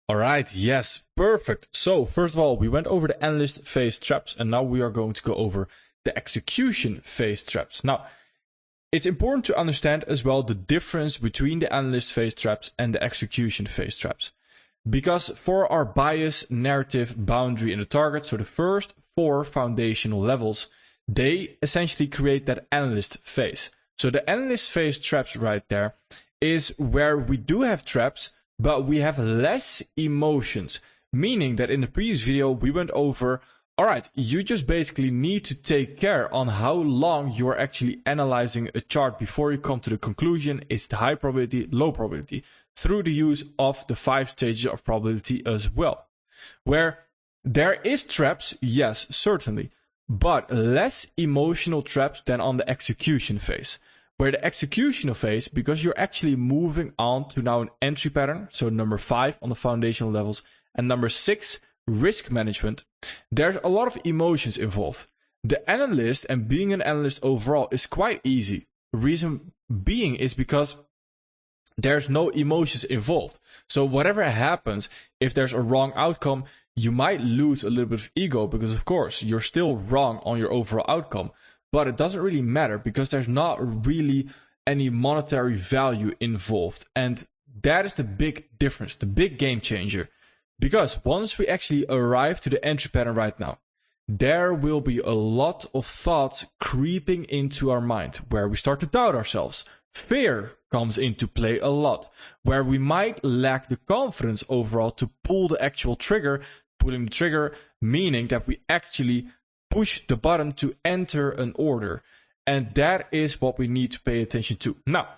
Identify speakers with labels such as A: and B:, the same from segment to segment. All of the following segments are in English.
A: All right, yes, perfect. So first of all, we went over the analyst phase traps, and now we are going to go over the execution phase traps. Now, it's important to understand as well the difference between the analyst phase traps and the execution phase traps. Because for our bias, narrative, boundary, and the target, so the first 4 foundational levels, they essentially create that analyst phase. So the analyst phase traps right there is where we do have traps, but we have less emotions. Meaning that in the previous video, we went over, all right, you just basically need to take care on how long you are actually analyzing a chart before you come to the conclusion is the high probability, low probability, through the use of the 5 stages of probability as well. Where there is traps, yes, certainly, but less emotional traps than on the execution phase. Where the executional phase, because you're actually moving on to now an entry pattern, so number 5 on the foundational levels, and number 6, risk management, there's a lot of emotions involved. The analyst and being an analyst overall is quite easy. Reason being is because there's no emotions involved. So whatever happens, if there's a wrong outcome, you might lose a little bit of ego because of course you're still wrong on your overall outcome. But it doesn't really matter because there's not really any monetary value involved. And that is the big difference, the big game changer. Because once we actually arrive to the entry pattern right now, there will be a lot of thoughts creeping into our mind where we start to doubt ourselves. Fear comes into play a lot, where we might lack the confidence overall to pull the actual trigger, pulling the trigger, meaning that we actually push the button to enter an order. And that is what we need to pay attention to. Now,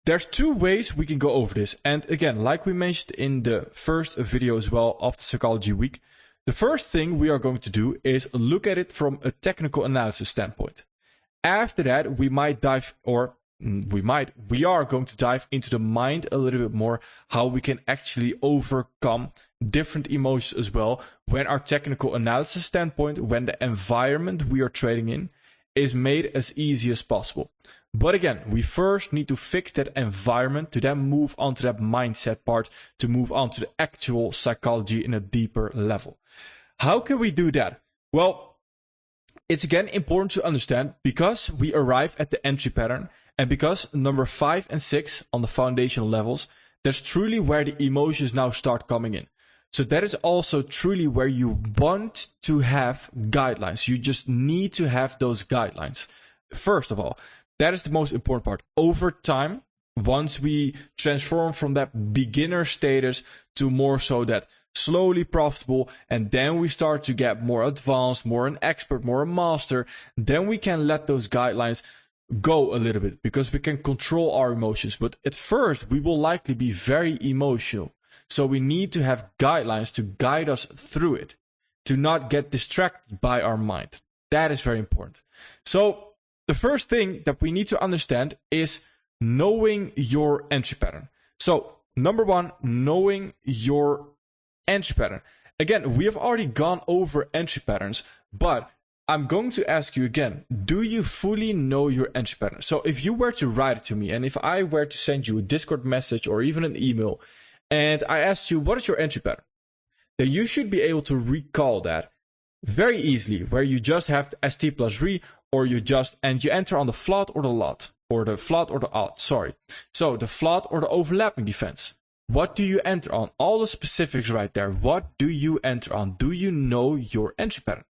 A: there's 2 ways we can go over this. And again, like we mentioned in the first video as well of the Psychology Week, the first thing we are going to do is look at it from a technical analysis standpoint. After that, we are going to dive into the mind a little bit more, how we can actually overcome different emotions as well when our technical analysis standpoint, when the environment we are trading in is made as easy as possible. But again, we first need to fix that environment to then move on to that mindset part, to move on to the actual psychology in a deeper level. How can we do that? Well, it's again important to understand because we arrive at the entry pattern and because number 5 and 6 on the foundational levels, that's truly where the emotions now start coming in. So that is also truly where you want to have guidelines. You just need to have those guidelines. First of all, that is the most important part. Over time, once we transform from that beginner status to more so that slowly profitable, and then we start to get more advanced, more an expert, more a master, then we can let those guidelines go a little bit because we can control our emotions. But at first, we will likely be very emotional. So we need to have guidelines to guide us through it, to not get distracted by our mind. That is very important. So the first thing that we need to understand is knowing your entry pattern. So number 1, knowing your entry pattern. Again, we have already gone over entry patterns, but I'm going to ask you again, do you fully know your entry pattern? So if you were to write it to me, and if I were to send you a Discord message or even an email, and I asked you, what is your entry pattern? Then you should be able to recall that very easily, where you just have the ST plus re, or you enter on the float or the lot, or the float or the alt, sorry. So the float or the overlapping defense. What do you enter on? All the specifics right there. What do you enter on? Do you know your entry pattern?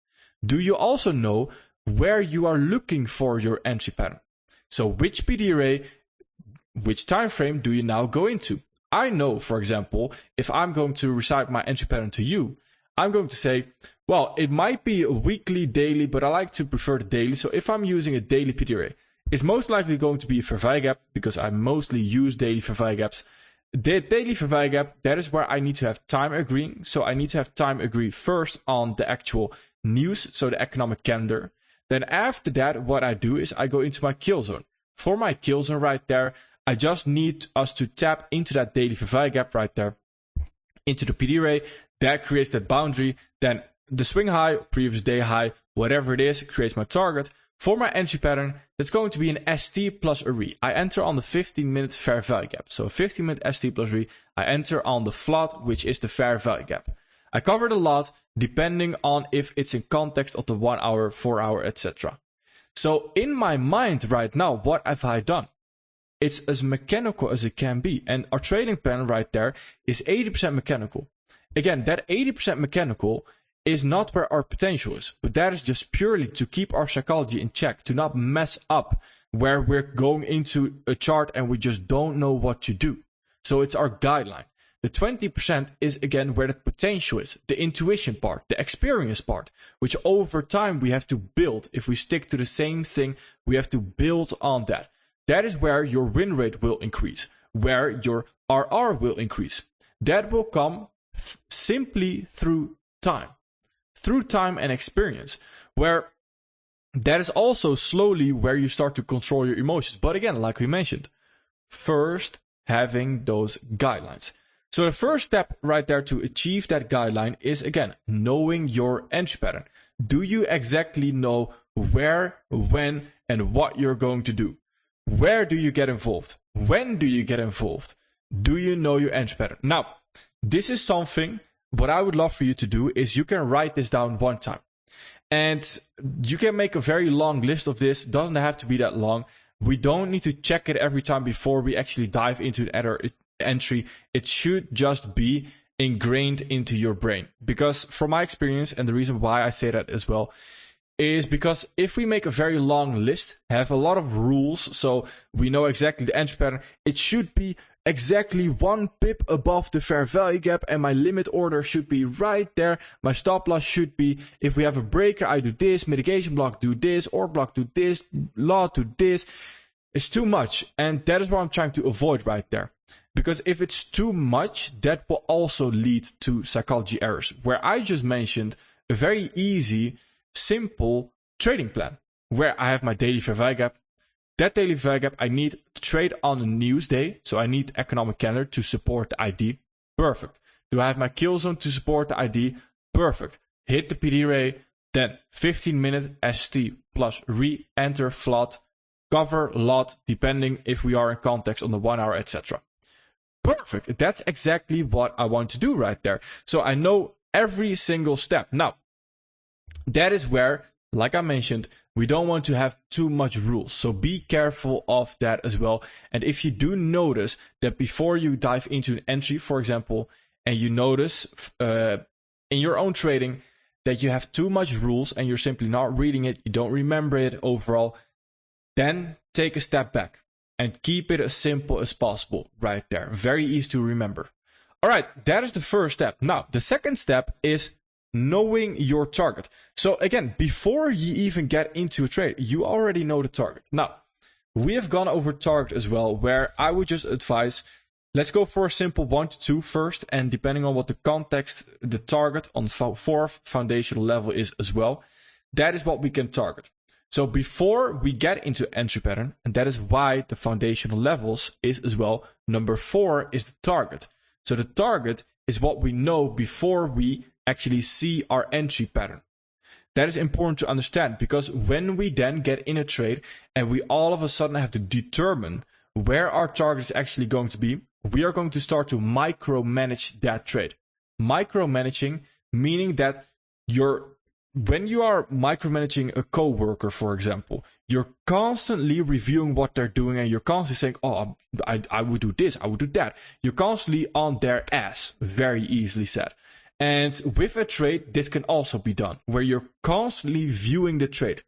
A: Do you also know where you are looking for your entry pattern? So which PD array, which time frame do you now go into? I know, for example, if I'm going to recite my entry pattern to you, I'm going to say, well, it might be a weekly, daily, but I like to prefer the daily. So if I'm using a daily PD array, it's most likely going to be a Verweij gap because I mostly use daily Verweij gaps. The daily Verweij gap, that is where I need to have time agreeing. So I need to have time agree first on the actual news, so the economic calendar. Then after that, what I do is I go into my kill zone. For my kill zone right there, I just need us to tap into that daily Verweij gap right there, into the PD array. That creates that boundary. Then the swing high, previous day high, whatever it is, creates my target. For my entry pattern, that's going to be an ST plus a RE. I enter on the 15-minute fair value gap. So 15-minute ST plus RE, I enter on the flood, which is the fair value gap. I cover the lot depending on if it's in context of the 1 hour, 4 hour, etc. So in my mind right now, what have I done? It's as mechanical as it can be. And our trading plan right there is 80% mechanical. Again, that 80% mechanical is not where our potential is, but that is just purely to keep our psychology in check, to not mess up where we're going into a chart and we just don't know what to do. So it's our guideline. The 20% is again where the potential is, the intuition part, the experience part, which over time we have to build. If we stick to the same thing, we have to build on that. That is where your win rate will increase, where your RR will increase. That will come simply through time and experience, where that is also slowly where you start to control your emotions. But again, like we mentioned, first having those guidelines. So the first step right there to achieve that guideline is, again, knowing your entry pattern. Do you exactly know where, when, and what you're going to do? Where do you get involved? When do you get involved? Do you know your entry pattern? Now, this is something, what I would love for you to do is you can write this down one time. And you can make a very long list of this. Doesn't have to be that long. We don't need to check it every time before we actually dive into the entry. It should just be ingrained into your brain. Because from my experience, and the reason why I say that as well, is because if we make a very long list, have a lot of rules, so we know exactly the entry pattern, it should be exactly 1 pip above the fair value gap, and my limit order should be right there. My stop loss should be, if we have a breaker, I do this, mitigation block do this, or block do this, lot do this. It's too much, and that is what I'm trying to avoid right there. Because if it's too much, that will also lead to psychology errors, where I just mentioned a very easy, simple trading plan, where I have my daily fair value gap. That daily fair value gap, I need to trade on a news day. So I need economic calendar to support the ID. Perfect. Do I have my kill zone to support the ID? Perfect. Hit the PD ray. Then 15-minute ST plus re-enter flood, cover lot, depending if we are in context on the 1 hour, etc. Perfect. That's exactly what I want to do right there. So I know every single step. Now, that is where, like I mentioned, we don't want to have too much rules. So be careful of that as well. And if you do notice that before you dive into an entry, for example, and you notice in your own trading that you have too much rules and you're simply not reading it, you don't remember it overall, then take a step back and keep it as simple as possible right there. Very easy to remember. All right, that is the first step. Now, the second step is knowing your target. So again, before you even get into a trade, you already know the target. Now, we have gone over target as well, where I would just advise, let's go for a simple 1 to 2 first. And depending on what the context, the target on fourth foundational level is as well, that is what we can target. So before we get into entry pattern, and that is why the foundational levels is as well, number 4 is the target. So the target is what we know before we actually see our entry pattern. That is important to understand, because when we then get in a trade and we all of a sudden have to determine where our target is actually going to be, we are going to start to micromanage that trade. Micromanaging, meaning that when you are micromanaging a coworker, for example, you're constantly reviewing what they're doing and you're constantly saying, oh, I would do this, I would do that. You're constantly on their ass, very easily said. And with a trade, this can also be done, where you're constantly viewing the trade.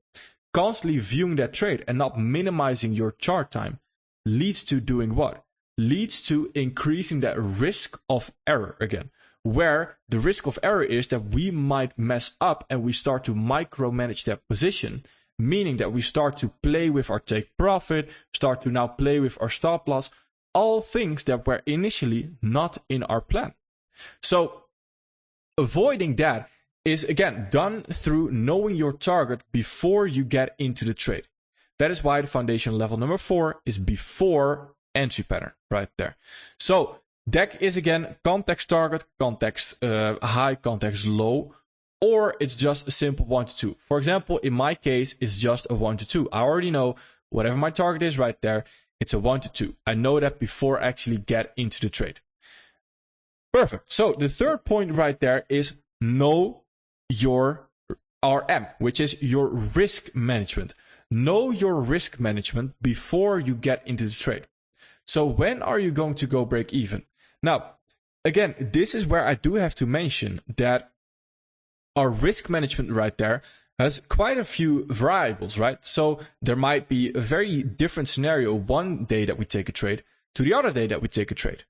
A: Constantly viewing that trade and not minimizing your chart time leads to doing what? Leads to increasing that risk of error again, where the risk of error is that we might mess up and we start to micromanage that position, meaning that we start to play with our take profit, start to now play with our stop loss, all things that were initially not in our plan. So avoiding that is, again, done through knowing your target before you get into the trade. That is why the foundation level number 4 is before entry pattern right there. So that is, again, context target, context high, context low. or it's just a simple 1 to 2. For example, in my case, it's just a 1 to 2. I already know whatever my target is right there, it's a 1 to 2. I know that before I actually get into the trade. Perfect. So the third point right there is know your RM, which is your risk management. Know your risk management before you get into the trade. So when are you going to go break even? Now, again, this is where I do have to mention that our risk management right there has quite a few variables, right? So there might be a very different scenario one day that we take a trade to the other day that we take a trade.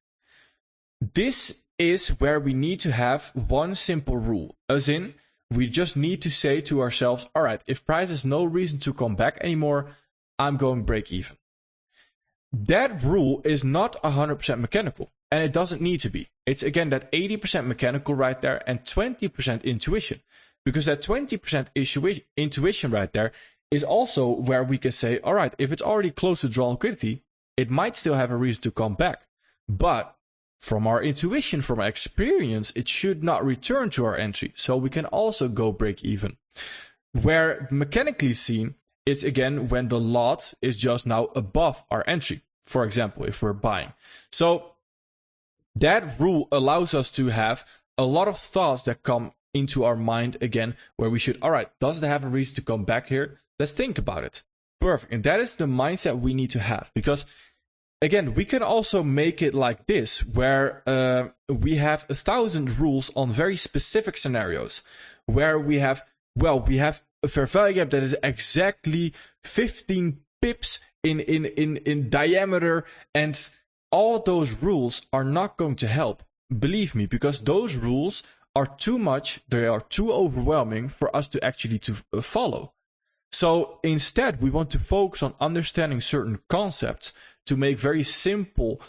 A: This is where we need to have one simple rule, as in we just need to say to ourselves, all right, if price has no reason to come back anymore, I'm going break even. That rule is not 100% mechanical, and it doesn't need to be. It's again that 80% mechanical right there and 20% intuition, because that 20% intuition right there is also where we can say, all right, if it's already close to drawn liquidity, it might still have a reason to come back. But from our intuition, from our experience, it should not return to our entry. So we can also go break even. Where mechanically seen, it's again when the lot is just now above our entry. For example, if we're buying. So that rule allows us to have a lot of thoughts that come into our mind again, where we should, all right, does it have a reason to come back here? Let's think about it. Perfect. And that is the mindset we need to have, because again, we can also make it like this, where we have 1,000 rules on very specific scenarios, where we have a fair value gap that is exactly 15 pips in diameter, and all those rules are not going to help. Believe me, because those rules are too much, they are too overwhelming for us to actually follow. So instead, we want to focus on understanding certain concepts to make very simple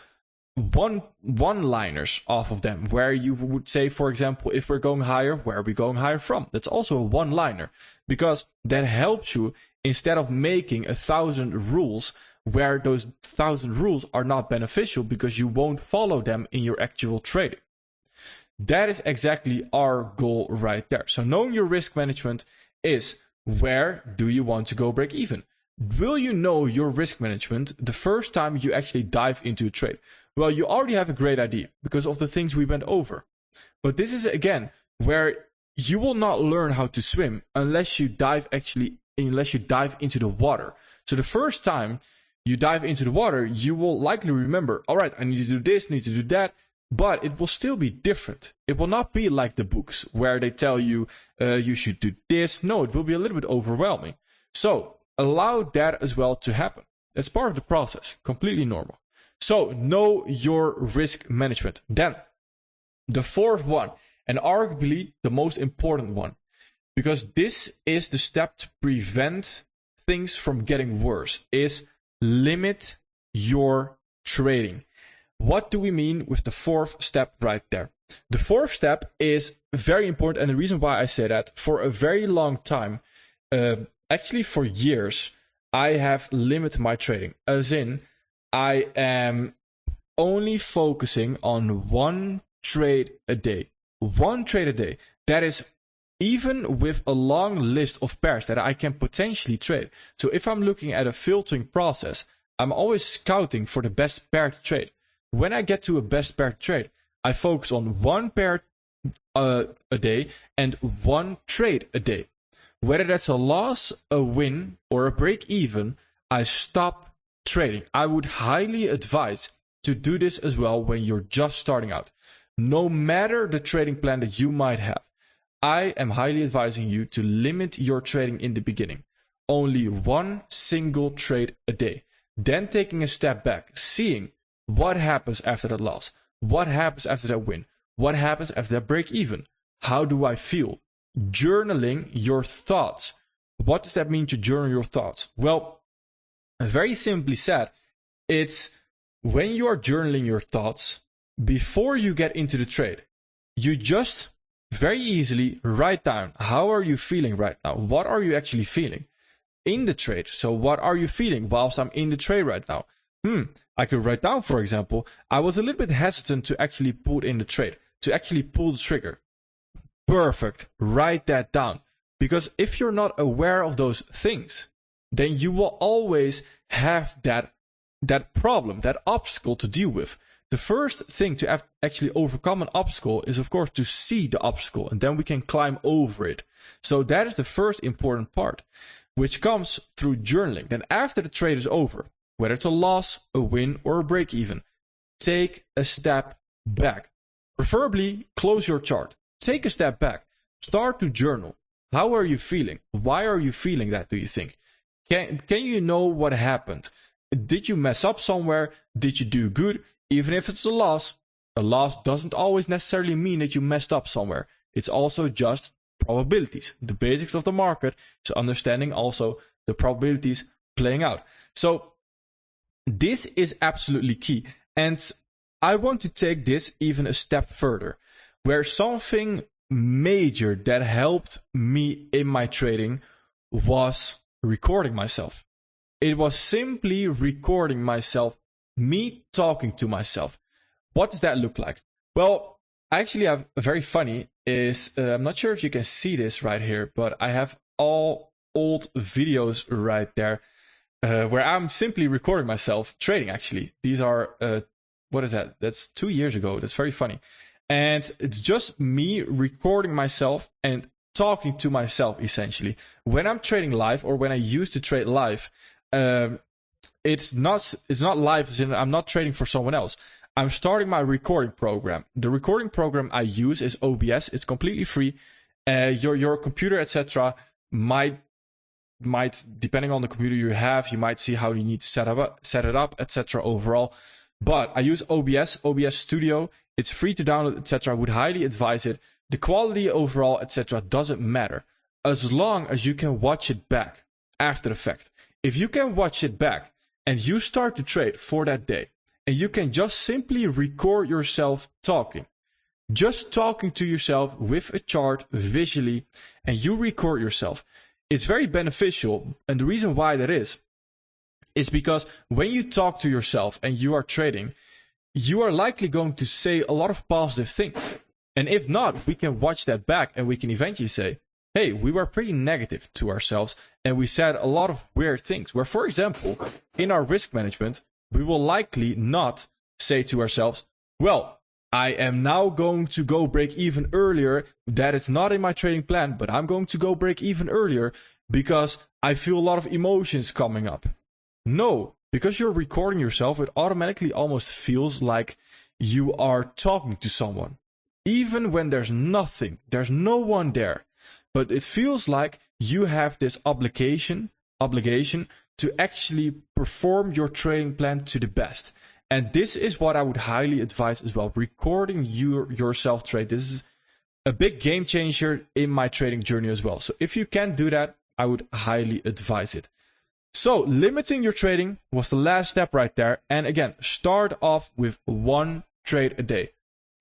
A: one-liners off of them, where you would say, for example, if we're going higher, where are we going higher from? That's also a one-liner, because that helps you instead of making 1,000 rules where those 1,000 rules are not beneficial because you won't follow them in your actual trading. That is exactly our goal right there. So knowing your risk management is, where do you want to go break even? Will you know your risk management the first time you actually dive into a trade? Well, you already have a great idea because of the things we went over. But this is again where you will not learn how to swim unless you dive into the water. So the first time you dive into the water, you will likely remember, all right, I need to do this, need to do that, but it will still be different. It will not be like the books where they tell you you should do this. No, it will be a little bit overwhelming. So allow that as well to happen. That's part of the process, completely normal. So know your risk management. Then the fourth one, and arguably the most important one, because this is the step to prevent things from getting worse, is limit your trading. What do we mean with the fourth step right there? The fourth step is very important, and the reason why I say that, for a very long time, actually for years, I have limited my trading, as in I am only focusing on one trade a day. One trade a day. That is even with a long list of pairs that I can potentially trade. So if I'm looking at a filtering process, I'm always scouting for the best pair to trade. When I get to a best pair to trade, I focus on one pair a day and one trade a day. Whether that's a loss, a win, or a break even, I stop trading. I would highly advise to do this as well when you're just starting out. No matter the trading plan that you might have, I am highly advising you to limit your trading in the beginning. Only one single trade a day. Then taking a step back, seeing what happens after that loss, what happens after that win, what happens after that break even. How do I feel? Journaling your thoughts. What does that mean to journal your thoughts? Well, very simply said, it's when you are journaling your thoughts, before you get into the trade, you just very easily write down, how are you feeling right now? What are you actually feeling in the trade? So what are you feeling whilst I'm in the trade right now? I could write down, for example, I was a little bit hesitant to actually pull in the trade, to actually pull the trigger. Perfect. Write that down. Because if you're not aware of those things, then you will always have that problem, that obstacle to deal with. The first thing to actually overcome an obstacle is, of course, to see the obstacle, and then we can climb over it. So that is the first important part, which comes through journaling. Then after the trade is over, whether it's a loss, a win, or a break even, take a step back. Preferably close your chart. Take a step back. Start to journal. How are you feeling? Why are you feeling that, do you think? Can you know what happened? Did you mess up somewhere? Did you do good? Even if it's a loss doesn't always necessarily mean that you messed up somewhere. It's also just probabilities. The basics of the market is understanding also the probabilities playing out. So this is absolutely key. And I want to take this even a step further, where something major that helped me in my trading was recording myself. It was simply recording myself, me talking to myself. What does that look like? Well, I actually have a very funny is, I'm not sure if you can see this right here, but I have all old videos right there where I'm simply recording myself trading actually. These are, what is that? That's 2 years ago. That's very funny. And it's just me recording myself and talking to myself essentially. When I'm trading live, or when I used to trade live, it's not live as in I'm not trading for someone else. I'm starting my recording program. The recording program I use is OBS. It's completely free. Your computer, etc., might depending on the computer you have, you might see how you need to set it up, etc. overall. But I use OBS Studio. It's free to download, etc. I would highly advise it. The quality overall, etc. doesn't matter, as long as you can watch it back after the fact. If you can watch it back and you start to trade for that day, and you can just simply record yourself talking, just talking to yourself with a chart visually, and you record yourself, it's very beneficial. And the reason why that is because when you talk to yourself and you are trading, you are likely going to say a lot of positive things. And if not, we can watch that back and we can eventually say, hey, we were pretty negative to ourselves and we said a lot of weird things. Where, for example, in our risk management, we will likely not say to ourselves, well, I am now going to go break even earlier. That is not in my trading plan, but I'm going to go break even earlier because I feel a lot of emotions coming up. No, because you're recording yourself, it automatically almost feels like you are talking to someone. Even when there's nothing, there's no one there. But it feels like you have this obligation to actually perform your trading plan to the best. And this is what I would highly advise as well. Recording yourself trade. This is a big game changer in my trading journey as well. So if you can do that, I would highly advise it. So limiting your trading was the last step right there. And again, start off with one trade a day.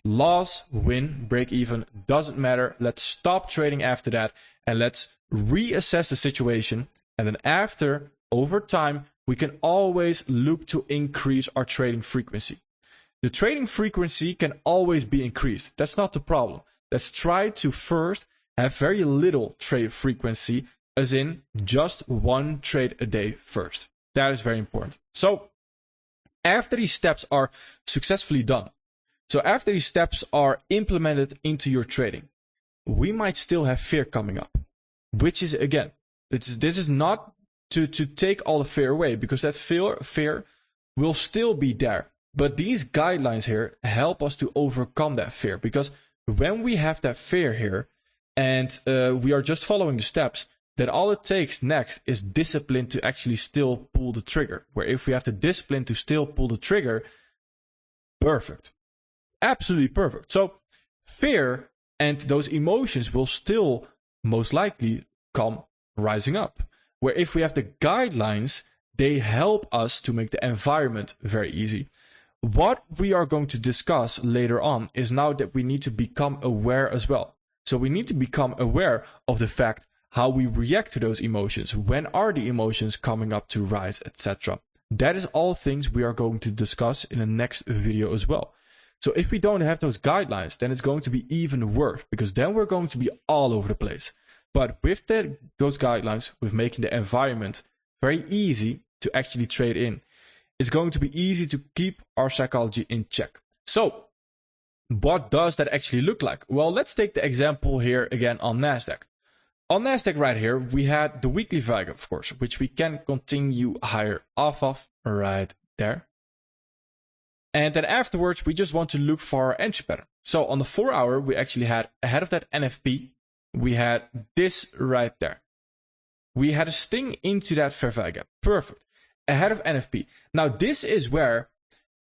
A: Loss, win, break even, doesn't matter. Let's stop trading after that and let's reassess the situation. And then after, over time, we can always look to increase our trading frequency. The trading frequency can always be increased. That's not the problem. Let's try to first have very little trade frequency, as in just one trade a day first. That is very important. So after these steps are successfully done, so after these steps are implemented into your trading, we might still have fear coming up, which is, again, this is not to take all the fear away, because that fear will still be there. But these guidelines here help us to overcome that fear, because when we have that fear here and we are just following the steps, then all it takes next is discipline to actually still pull the trigger. Where if we have the discipline to still pull the trigger, perfect. Absolutely perfect. So fear and those emotions will still most likely come rising up. Where if we have the guidelines, they help us to make the environment very easy. What we are going to discuss later on is now that we need to become aware as well. So we need to become aware of the fact how we react to those emotions. When are the emotions coming up to rise, etc. That is all things we are going to discuss in the next video as well. So if we don't have those guidelines, then it's going to be even worse, because then we're going to be all over the place. But with those guidelines, with making the environment very easy to actually trade in, it's going to be easy to keep our psychology in check. So what does that actually look like? Well, let's take the example here again on NASDAQ. On NASDAQ right here, we had the weekly value, of course, which we can continue higher off of right there. And then afterwards, we just want to look for our entry pattern. So on the 4 hour, we actually had ahead of that NFP, we had this right there. We had a sting into that fair value gap. Perfect. Ahead of NFP. Now, this is where,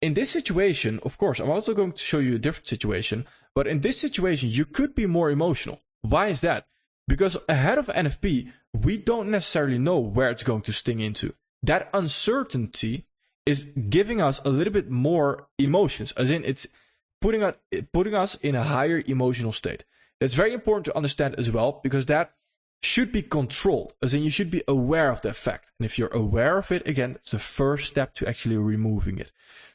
A: in this situation, of course, I'm also going to show you a different situation, but in this situation, you could be more emotional. Why is that? Because ahead of NFP, we don't necessarily know where it's going to sting into. That uncertainty is giving us a little bit more emotions, as in it's putting us in a higher emotional state. That's very important to understand as well, because that should be controlled, as in you should be aware of the fact. And if you're aware of it, again, it's the first step to actually removing it.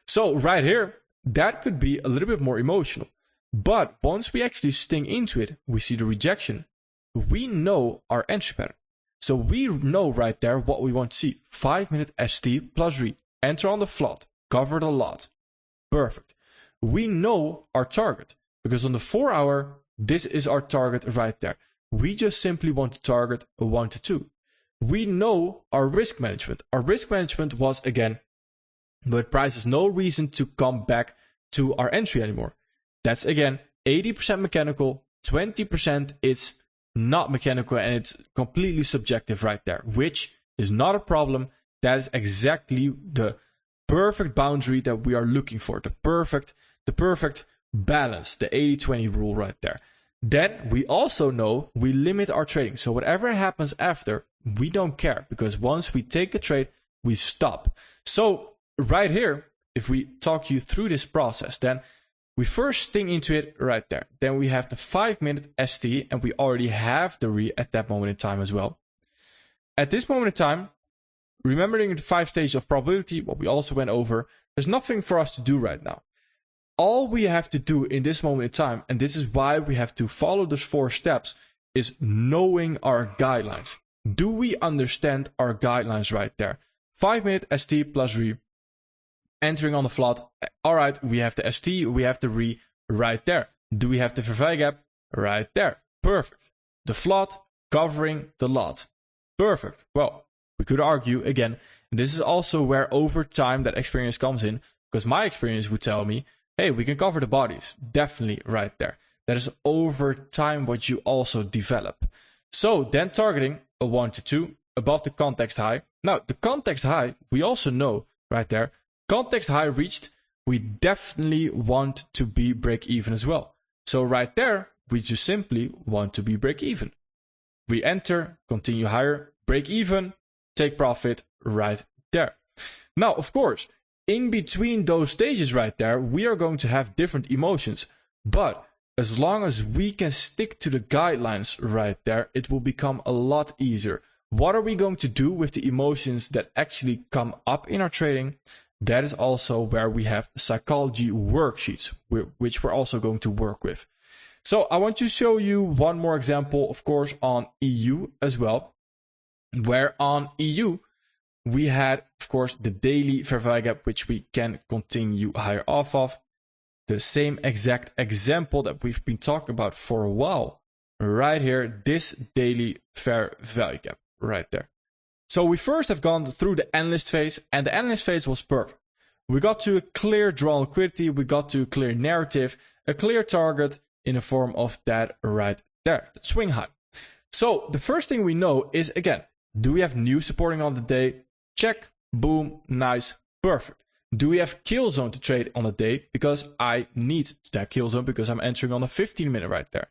A: So right here, that could be a little bit more emotional. But once we actually sting into it, we see the rejection. We know our entry pattern. So we know right there what we want to see. 5-minute ST plus RE. Enter on the float. Cover the lot. Perfect. We know our target, because on the 4 hour, this is our target right there. We just simply want to target a 1 to 2. We know our risk management. Our risk management was, again, but price has no reason to come back to our entry anymore. That's, again, 80% mechanical, 20% is not mechanical, and it's completely subjective right there, which is not a problem. That is exactly the perfect boundary that we are looking for, the perfect balance, the 80-20 rule right there. Then we also know we limit our trading. So whatever happens after, we don't care, because once we take a trade, we stop. So right here, if we talk you through this process, then we first sting into it right there. Then we have the 5-minute ST, and we already have the RE at that moment in time as well. At this moment in time, remembering the 5 stages of probability, what we also went over, there's nothing for us to do right now. All we have to do in this moment in time, and this is why we have to follow those 4 steps, is knowing our guidelines. Do we understand our guidelines right there? 5-minute ST plus RE. Entering on the float. All right, we have the ST, we have the RE right there. Do we have the fair value gap? Right there. Perfect. The float covering the lot. Perfect. Well, we could argue again, this is also where over time that experience comes in, because my experience would tell me, hey, we can cover the bodies. Definitely right there. That is over time what you also develop. So then targeting a 1 to 2 above the context high. Now, the context high, we also know right there, context high reached, we definitely want to be break even as well. So right there, we just simply want to be break even. We enter, continue higher, break even, take profit right there. Now, of course, in between those stages right there, we are going to have different emotions. But as long as we can stick to the guidelines right there, it will become a lot easier. What are we going to do with the emotions that actually come up in our trading? That is also where we have psychology worksheets, which we're also going to work with. So I want to show you one more example, of course, on EU as well, where on EU, we had, of course, the daily fair value gap, which we can continue higher off of. The same exact example that we've been talking about for a while. Right here, this daily fair value gap right there. So we first have gone through the analyst phase, and the analyst phase was perfect. We got to a clear draw on liquidity, we got to a clear narrative, a clear target in the form of that right there, that swing high. So the first thing we know is, again, do we have new supporting on the day? Check, boom, nice, perfect. Do we have kill zone to trade on the day? Because I need that kill zone because I'm entering on a 15-minute right there.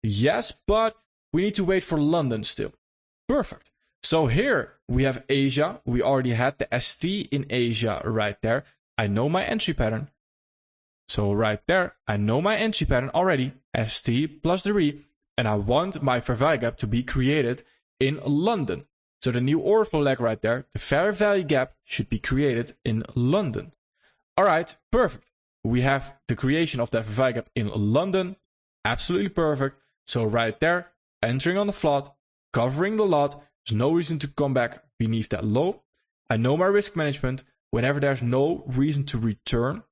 A: Yes, but we need to wait for London still. Perfect. So here we have Asia. We already had the ST in Asia right there. I know my entry pattern. So right there, I know my entry pattern already. ST plus the RE. And I want my fair value gap to be created in London. So the new order flow leg right there, the fair value gap should be created in London. All right, perfect. we have the creation of the FFI gap in London. Absolutely perfect. So right there, entering on the float, covering the lot. There's no reason to come back beneath that low. I know my risk management. Whenever there's no reason to return,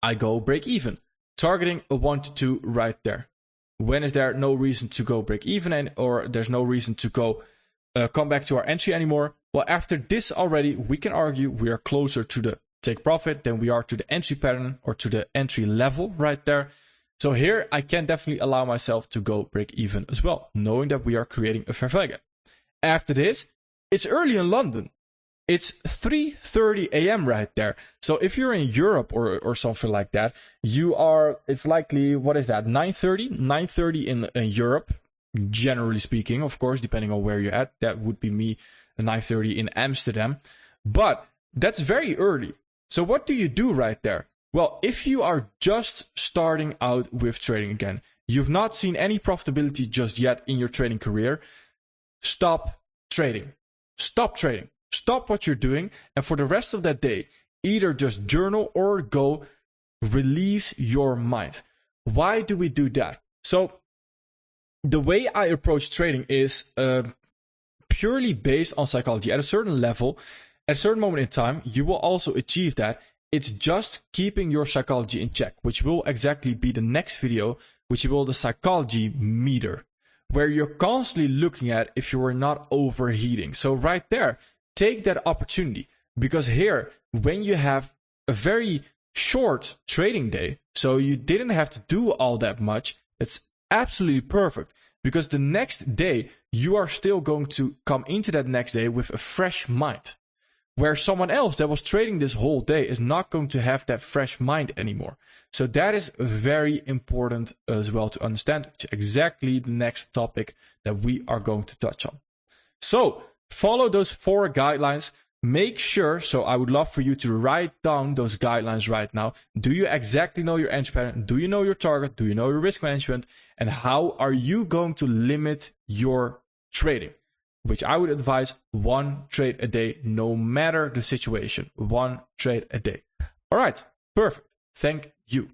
A: I go break even, targeting a 1 to 2 right there. When is there no reason to go break even or there's no reason to go come back to our entry anymore? Well, after this already, we can argue we are closer to the take profit than we are to the entry pattern or to the entry level right there. So here I can definitely allow myself to go break even as well, knowing that we are creating a fair value gap. After this, it's early in London. It's 3:30 a.m. right there. So if you're in Europe or something like that, it's likely, what is that, 9:30 in Europe, generally speaking, of course, depending on where you're at. That would be me, 9:30 in Amsterdam. But that's very early. So what do you do right there? Well, if you are just starting out with trading again, you've not seen any profitability just yet in your trading career, stop trading. Stop trading. Stop what you're doing, and for the rest of that day, either just journal or go release your mind. Why do we do that? So the way I approach trading is purely based on psychology. At a certain level, at a certain moment in time, you will also achieve that. It's just keeping your psychology in check, which will exactly be the next video, which will the psychology meter, where you're constantly looking at if you are not overheating. So right there, take that opportunity, because here, when you have a very short trading day, so you didn't have to do all that much, it's absolutely perfect, because the next day, you are still going to come into that next day with a fresh mind, where someone else that was trading this whole day is not going to have that fresh mind anymore. So that is very important as well to understand, which is exactly the next topic that we are going to touch on. So follow those 4 guidelines. Make sure, so I would love for you to write down those guidelines right now. Do you exactly know your entry pattern? Do you know your target? Do you know your risk management? And how are you going to limit your trading? Which I would advise 1 trade a day, no matter the situation. 1 trade a day. All right, perfect. Thank you.